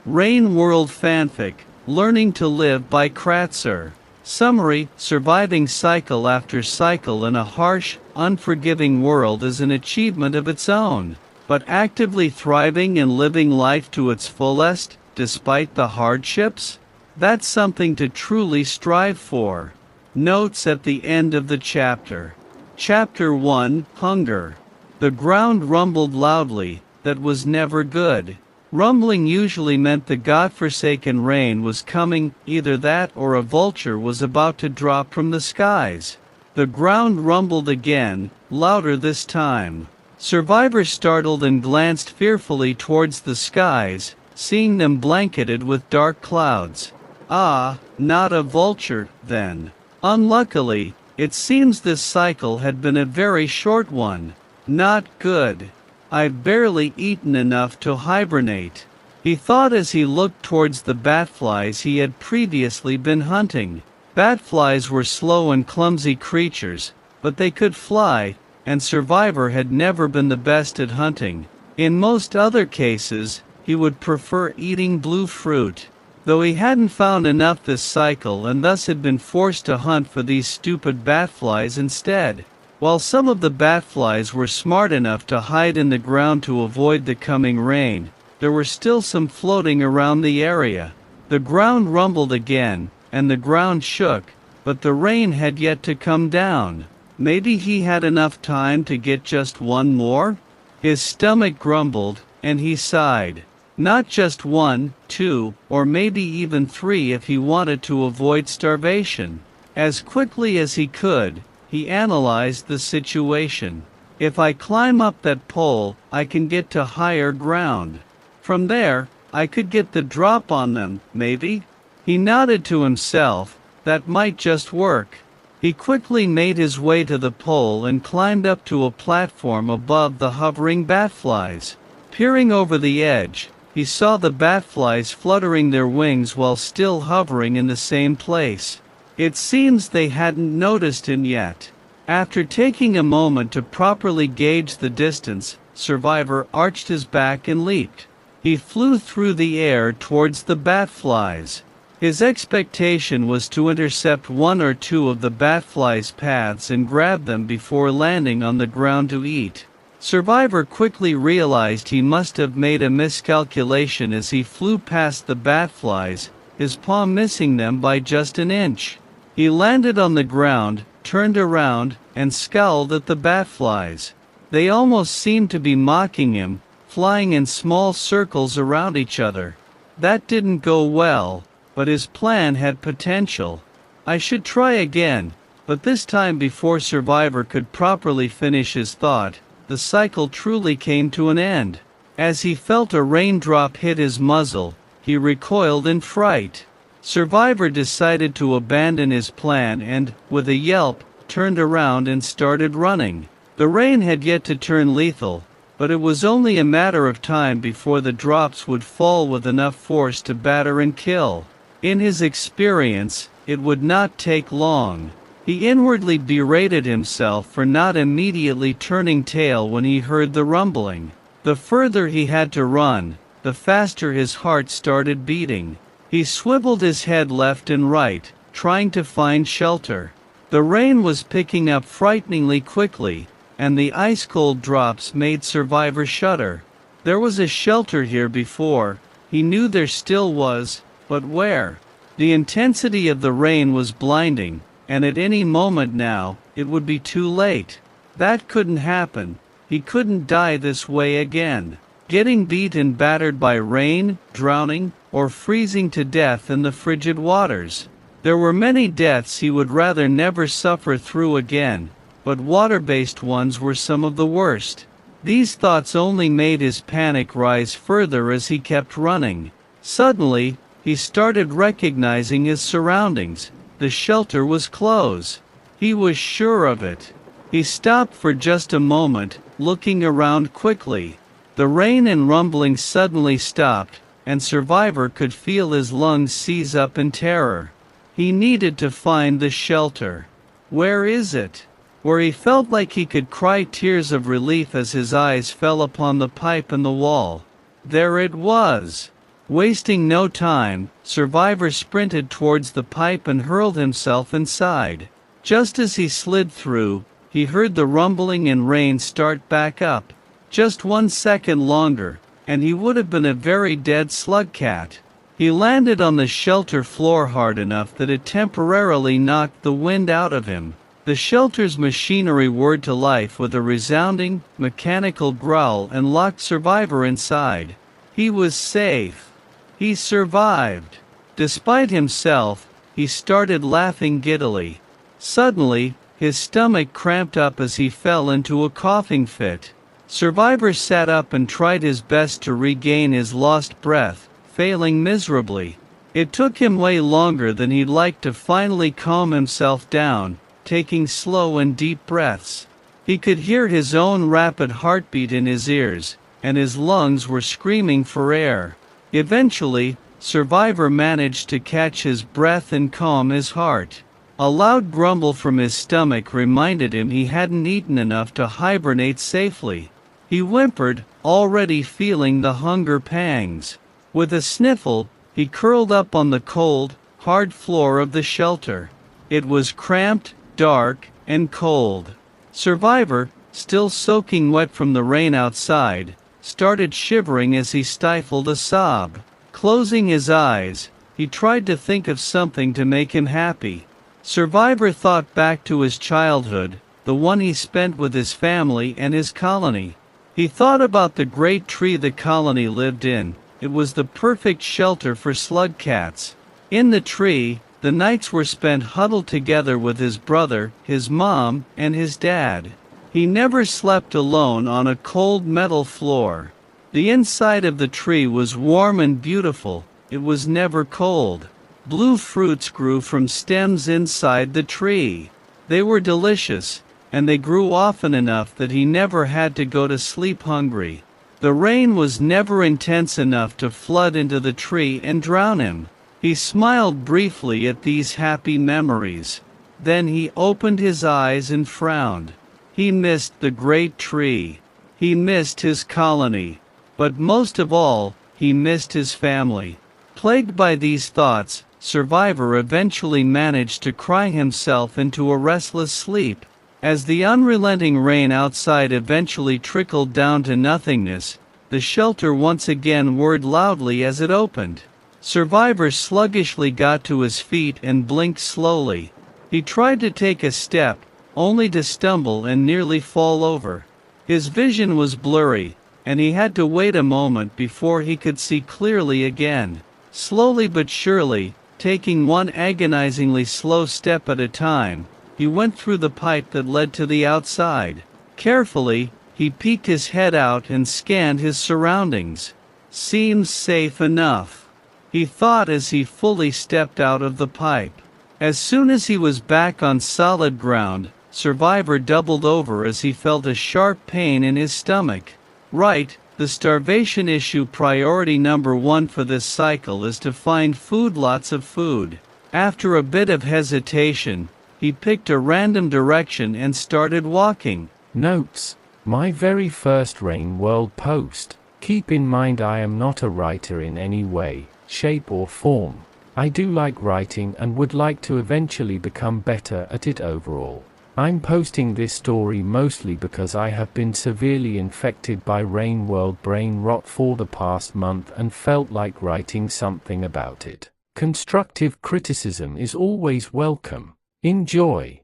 Rain World Fanfic, Learning to Live by Kratzor. Summary: surviving cycle after cycle in a harsh, unforgiving world is an achievement of its own. But actively thriving and living life to its fullest, despite the hardships? That's something to truly strive for. Notes at the end of the chapter. Chapter 1, Hunger. The ground rumbled loudly. That was never good. Rumbling usually meant the godforsaken rain was coming, either that or a vulture was about to drop from the skies. The ground rumbled again, louder this time. Survivor startled and glanced fearfully towards the skies, seeing them blanketed with dark clouds. Ah, not a vulture, then. Unluckily, it seems this cycle had been a very short one. Not good. I've barely eaten enough to hibernate, he thought as he looked towards the batflies he had previously been hunting. Batflies were slow and clumsy creatures, but they could fly, and Survivor had never been the best at hunting. In most other cases, he would prefer eating blue fruit. Though he hadn't found enough this cycle and thus had been forced to hunt for these stupid batflies instead. While some of the batflies were smart enough to hide in the ground to avoid the coming rain, there were still some floating around the area. The ground rumbled again, and the ground shook, but the rain had yet to come down. Maybe he had enough time to get just one more? His stomach grumbled, and he sighed. Not just one, two, or maybe even three if he wanted to avoid starvation. As quickly as he could, he analyzed the situation. If I climb up that pole, I can get to higher ground. From there, I could get the drop on them, maybe? He nodded to himself. That might just work. He quickly made his way to the pole and climbed up to a platform above the hovering batflies. Peering over the edge, he saw the batflies fluttering their wings while still hovering in the same place. It seems they hadn't noticed him yet. After taking a moment to properly gauge the distance, Survivor arched his back and leaped. He flew through the air towards the batflies. His expectation was to intercept one or two of the batflies' paths and grab them before landing on the ground to eat. Survivor quickly realized he must have made a miscalculation as he flew past the batflies, his paw missing them by just an inch. He landed on the ground, turned around, and scowled at the batflies. They almost seemed to be mocking him, flying in small circles around each other. That didn't go well, but his plan had potential. I should try again, but this time before Survivor could properly finish his thought, the cycle truly came to an end. As he felt a raindrop hit his muzzle, he recoiled in fright. Survivor decided to abandon his plan and, with a yelp, turned around and started running. The rain had yet to turn lethal, but it was only a matter of time before the drops would fall with enough force to batter and kill. In his experience, it would not take long. He inwardly berated himself for not immediately turning tail when he heard the rumbling. The further he had to run, the faster his heart started beating. He swiveled his head left and right, trying to find shelter. The rain was picking up frighteningly quickly, and the ice-cold drops made Survivor shudder. There was a shelter here before, he knew there still was, but where? The intensity of the rain was blinding, and at any moment now, it would be too late. That couldn't happen. He couldn't die this way again. Getting beat and battered by rain, drowning, or freezing to death in the frigid waters. There were many deaths he would rather never suffer through again, but water-based ones were some of the worst. These thoughts only made his panic rise further as he kept running. Suddenly, he started recognizing his surroundings. The shelter was closed. He was sure of it. He stopped for just a moment, looking around quickly. The rain and rumbling suddenly stopped, and Survivor could feel his lungs seize up in terror. He needed to find the shelter. Where is it? Where he felt like he could cry tears of relief as his eyes fell upon the pipe in the wall. There it was. Wasting no time, Survivor sprinted towards the pipe and hurled himself inside. Just as he slid through, he heard the rumbling and rain start back up. Just 1 second longer, and he would have been a very dead slug cat. He landed on the shelter floor hard enough that it temporarily knocked the wind out of him. The shelter's machinery whirred to life with a resounding, mechanical growl and locked Survivor inside. He was safe. He survived. Despite himself, he started laughing giddily. Suddenly, his stomach cramped up as he fell into a coughing fit. Survivor sat up and tried his best to regain his lost breath, failing miserably. It took him way longer than he'd like to finally calm himself down, taking slow and deep breaths. He could hear his own rapid heartbeat in his ears, and his lungs were screaming for air. Eventually, Survivor managed to catch his breath and calm his heart. A loud grumble from his stomach reminded him he hadn't eaten enough to hibernate safely. He whimpered, already feeling the hunger pangs. With a sniffle, he curled up on the cold, hard floor of the shelter. It was cramped, dark, and cold. Survivor, still soaking wet from the rain outside, started shivering as he stifled a sob. Closing his eyes, he tried to think of something to make him happy. Survivor thought back to his childhood, the one he spent with his family and his colony. He thought about the great tree the colony lived in. It was the perfect shelter for slug cats. In the tree, the nights were spent huddled together with his brother, his mom, and his dad. He never slept alone on a cold metal floor. The inside of the tree was warm and beautiful. It was never cold. Blue fruits grew from stems inside the tree. They were delicious, and they grew often enough that he never had to go to sleep hungry. The rain was never intense enough to flood into the tree and drown him. He smiled briefly at these happy memories. Then he opened his eyes and frowned. He missed the great tree. He missed his colony. But most of all, he missed his family. Plagued by these thoughts, Survivor eventually managed to cry himself into a restless sleep. As the unrelenting rain outside eventually trickled down to nothingness, the shelter once again whirred loudly as it opened. Survivor sluggishly got to his feet and blinked slowly. He tried to take a step, only to stumble and nearly fall over. His vision was blurry, and he had to wait a moment before he could see clearly again. Slowly but surely, taking one agonizingly slow step at a time, he went through the pipe that led to the outside. Carefully, he peeked his head out and scanned his surroundings. Seems safe enough, he thought as he fully stepped out of the pipe. As soon as he was back on solid ground, Survivor doubled over as he felt a sharp pain in his stomach. Right, the starvation issue priority number 1 for this cycle is to find food, lots of food. After a bit of hesitation, he picked a random direction and started walking. Notes: my very first Rain World post. Keep in mind I am not a writer in any way, shape or form. I do like writing and would like to eventually become better at it overall. I'm posting this story mostly because I have been severely infected by Rain World brain rot for the past month and felt like writing something about it. Constructive criticism is always welcome. Enjoy.